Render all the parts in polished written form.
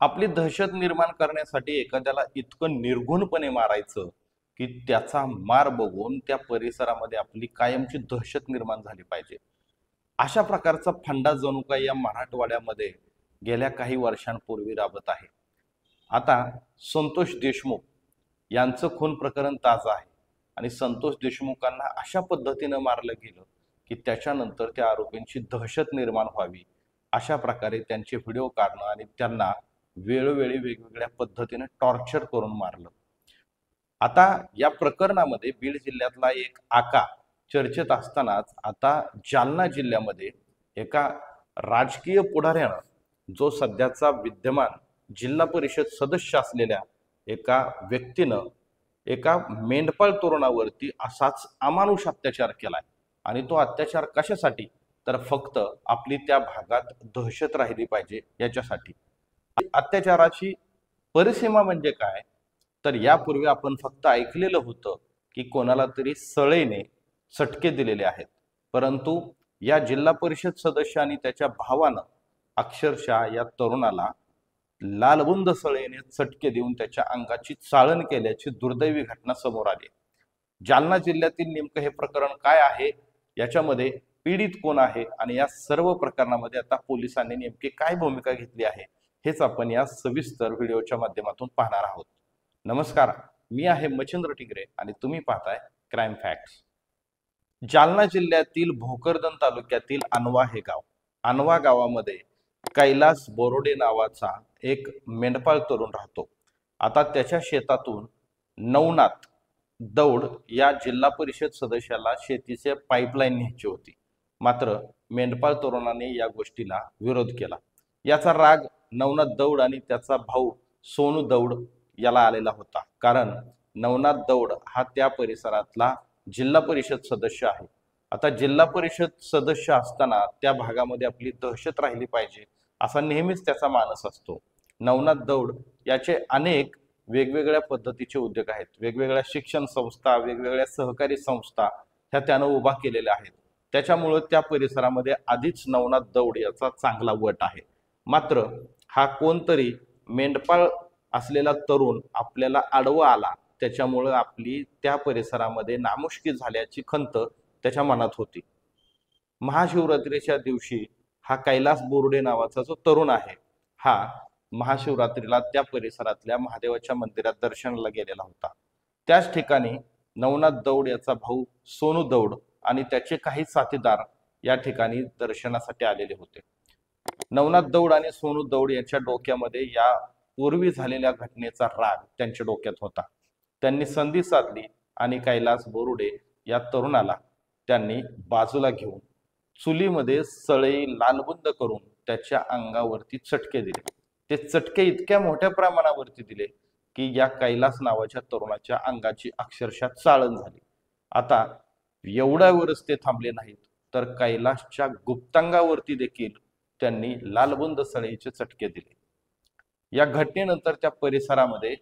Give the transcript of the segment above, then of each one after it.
आपली दहशत निर्माण करण्यासाठी एखाद्याला इतकं निर्घृणपणे मारायचं की त्याचा मार बघून त्या परिसरामध्ये आपली कायमची दहशत निर्माण झाली पाहिजे. अशा प्रकारचा फंडा जणू काही या मराठवाड्यामध्ये गेल्या काही वर्षांपूर्वी राबत आहे. आता संतोष देशमुख यांचं खून प्रकरण ताजं आहे आणि संतोष देशमुखांना अशा पद्धतीनं मारलं गेलं की त्याच्यानंतर त्या आरोपींची दहशत निर्माण व्हावी अशा प्रकारे त्यांचे व्हिडिओ काढणं आणि त्यांना वेळोवेळी वेगवेगळ्या पद्धतीने टॉर्चर करून मारलं. आता या प्रकरणामध्ये बीड जिल्ह्यातला एक आका चर्चेत असतानाच आता जालना जिल्ह्यामध्ये एका राजकीय पुढाऱ्यानं जो सध्याचा विद्यमान जिल्हा परिषद सदस्य असलेल्या एका व्यक्तीनं एका मेंढपाळ तरुणावरती असाच अमानुष अत्याचार केलाय. आणि तो अत्याचार कशासाठी? तर फक्त आपली त्या भागात दहशत राहिली पाहिजे याच्यासाठी. अत्याचाराची परिसीमा म्हणजे काय? तर यापूर्वी आपण फक्त ऐकलेलं होतं की कोणाला तरी सळेने चटके दिलेले आहेत, परंतु या जिल्हा परिषद सदस्य आणि त्याच्या भावानं अक्षरशः या तरुणाला लालबुंद सळेने चटके देऊन त्याच्या अंगाची चाळण केल्याची दुर्दैवी घटना समोर आली. जालना जिल्ह्यातील नेमकं हे प्रकरण काय आहे, याच्यामध्ये पीडित कोण आहे आणि या सर्व प्रकरणामध्ये आता पोलिसांनी नेमकी काय भूमिका घेतली आहे हेच आपण या सविस्तर व्हिडिओच्या माध्यमातून पाहणार आहोत. नमस्कार, मी आहे मच्छिंद्र टिगरे आणि तुम्ही पाहताय क्राईम फॅक्ट्स. जालना जिल्ह्यातील भोकरदन तालुक्यातील अनवा हे गाव. अनवा गावामध्ये कैलास बोरोडे नावाचा एक मेंढपाळ तरुण राहतो. आता त्याच्या शेतातून नवनाथ दौड या जिल्हा परिषद सदस्याला शेतीचे पाईपलाईन न्यायची होती, मात्र मेंढपाळ तरुणाने या गोष्टीला विरोध केला. याचा राग नवनाथ दौड आणि त्याचा भाऊ सोनू दौड याला आलेला होता, कारण नवनाथ दौड हा त्या परिसरातला जिल्हा परिषद सदस्य आहे. आता जिल्हा परिषद सदस्य असताना त्या भागामध्ये आपली दहशत राहिली पाहिजे असा नेहमीच त्याचा मानस असतो. नवनाथ दौड याचे अनेक वेगवेगळ्या पद्धतीचे उद्योग आहेत, वेगवेगळ्या शिक्षण संस्था, वेगवेगळ्या सहकारी संस्था ह्या त्यानं उभा केलेल्या आहेत. त्याच्यामुळं त्या परिसरामध्ये आधीच नवनाथ दौड याचा चांगला वट आहे. मात्र हा कोणतरी मेंढपाळ असलेला तरुण आपल्याला आडवा आला, त्याच्यामुळं आपली त्या परिसरामध्ये नामुष्की झाल्याची खंत त्याच्या मनात होती. महाशिवरात्रीच्या दिवशी हा कैलास बोर्डे नावाचा जो तरुण आहे, हा महाशिवरात्रीला त्या परिसरातल्या महादेवाच्या मंदिरात दर्शनाला गेलेला होता. त्याच ठिकाणी नवनाथ दौड याचा भाऊ सोनू दौड आणि त्याचे काही साथीदार या ठिकाणी दर्शनासाठी आलेले होते. नवनाथ दौड आणि सोनू दौड यांच्या डोक्यामध्ये या पूर्वी झालेल्या घटनेचा राग त्यांच्या डोक्यात होता. त्यांनी संधी साधली आणि कैलास बोरुडे या तरुणाला त्यांनी बाजूला घेऊन चुलीमध्ये सळई लालबुंद करून त्याच्या अंगावरती चटके दिले. ते चटके इतक्या मोठ्या प्रमाणावरती दिले की या कैलास नावाच्या तरुणाच्या अंगाची अक्षरशः चाळण झाली. आता एवढ्यावरच ते थांबले नाहीत, तर कैलासच्या गुप्तांगावरती देखील त्यांनी लालबुंद सळईचे चटके दिले. या घटनेनंतर त्या परिसरामध्ये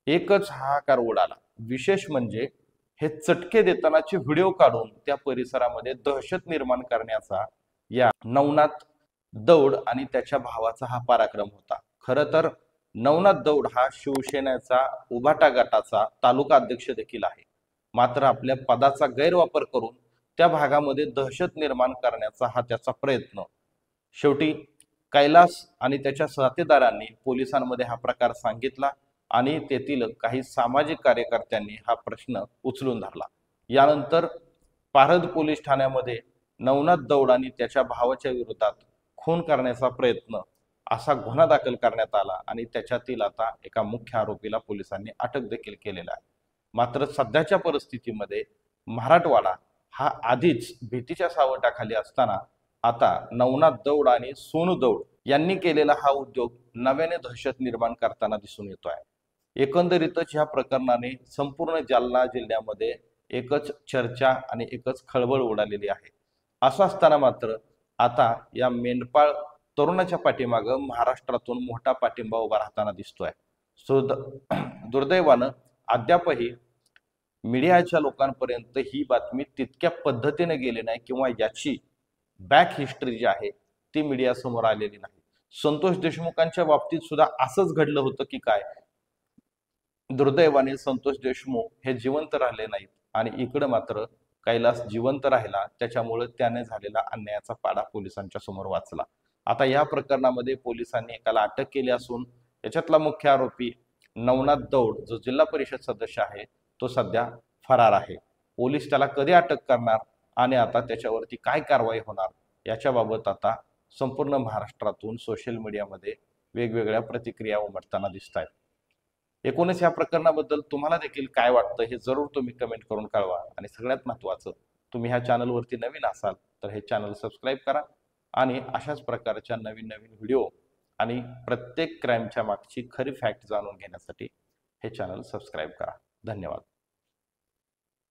एकच हाहाकार उडाला. विशेष म्हणजे हे चटके देतानाचे व्हिडिओ काढून त्या परिसरामध्ये दहशत निर्माण करण्याचा या नवनाथ दौड आणि त्याच्या भावाचा हा पराक्रम होता. खरं तर नवनाथ दौड हा शिवसेनेचा उभाटा गटाचा तालुका अध्यक्ष देखील आहे, मात्र आपल्या पदाचा गैरवापर करून त्या भागामध्ये दहशत निर्माण करण्याचा हा त्याचा प्रयत्न. शेवटी कैलास आणि त्याच्या साथीदारांनी पोलिसांमध्ये हा प्रकार सांगितला आणि तेथील काही सामाजिक कार्यकर्त्यांनी हा प्रश्न उचलून धरला. यानंतर पारध पोलीस ठाण्यामध्ये नवनाथ दौड आणि त्याच्या भावाच्या विरोधात खून करण्याचा प्रयत्न असा गुन्हा दाखल करण्यात आला आणि त्याच्यातील आता एका मुख्य आरोपीला पोलिसांनी अटक देखील केलेला आहे. मात्र सध्याच्या परिस्थितीमध्ये मराठवाडा हा आधीच भीतीच्या सावटाखाली असताना आता नवनाथ दौड आणि सोनू दौड यांनी केलेला हा उद्योग नव्याने दहशत निर्माण करताना दिसून येतो आहे. एकंदरीतच ह्या प्रकरणाने संपूर्ण जालना जिल्ह्यामध्ये एकच चर्चा आणि एकच खळबळ उडालेली आहे. असं असताना मात्र आता या मेंढपाळ तरुणाच्या पाठीमागं महाराष्ट्रातून मोठा पाठिंबा उभा राहताना दिसतोय. दुर्दैवानं अद्यापही मीडियाच्या लोकांपर्यंत ही बातमी तितक्या पद्धतीने गेली नाही किंवा याची बॅक हिस्ट्री जी आहे ती मीडिया समोर आलेली नाही. संतोष देशमुखांच्या बाबतीत सुद्धा असंच घडलं होतं की काय, दुर्दैवाने संतोष देशमुख हे जिवंत राहिले नाहीत आणि इकडं मात्र कैलास जिवंत राहिला, त्याच्यामुळे त्याने झालेला अन्यायाचा पाडा पोलिसांच्या समोर वाचला. आता या प्रकरणामध्ये पोलिसांनी एकाला अटक केली असून याच्यातला मुख्य आरोपी नवनाथ दौड जो जिल्हा परिषद सदस्य आहे तो सध्या फरार आहे. पोलीस त्याला कधी अटक करणार आणि आता त्याच्यावरती काय कारवाई होणार याच्याबाबत आता संपूर्ण महाराष्ट्रातून सोशल मीडियामध्ये वेगवेगळ्या प्रतिक्रिया उमटताना दिसत आहेत. एकूणच या प्रकरणाबद्दल तुम्हाला देखील काय वाटतं हे जरूर तुम्ही कमेंट करून कळवा. आणि सगळ्यात महत्त्वाचं, तुम्ही ह्या चॅनलवरती नवीन असाल तर हे चॅनल सबस्क्राईब करा आणि अशाच प्रकारच्या नवीन नवीन व्हिडिओ आणि प्रत्येक क्राईमच्या मागची खरी फॅक्ट जाणून घेण्यासाठी हे चॅनल सबस्क्राईब करा. धन्यवाद.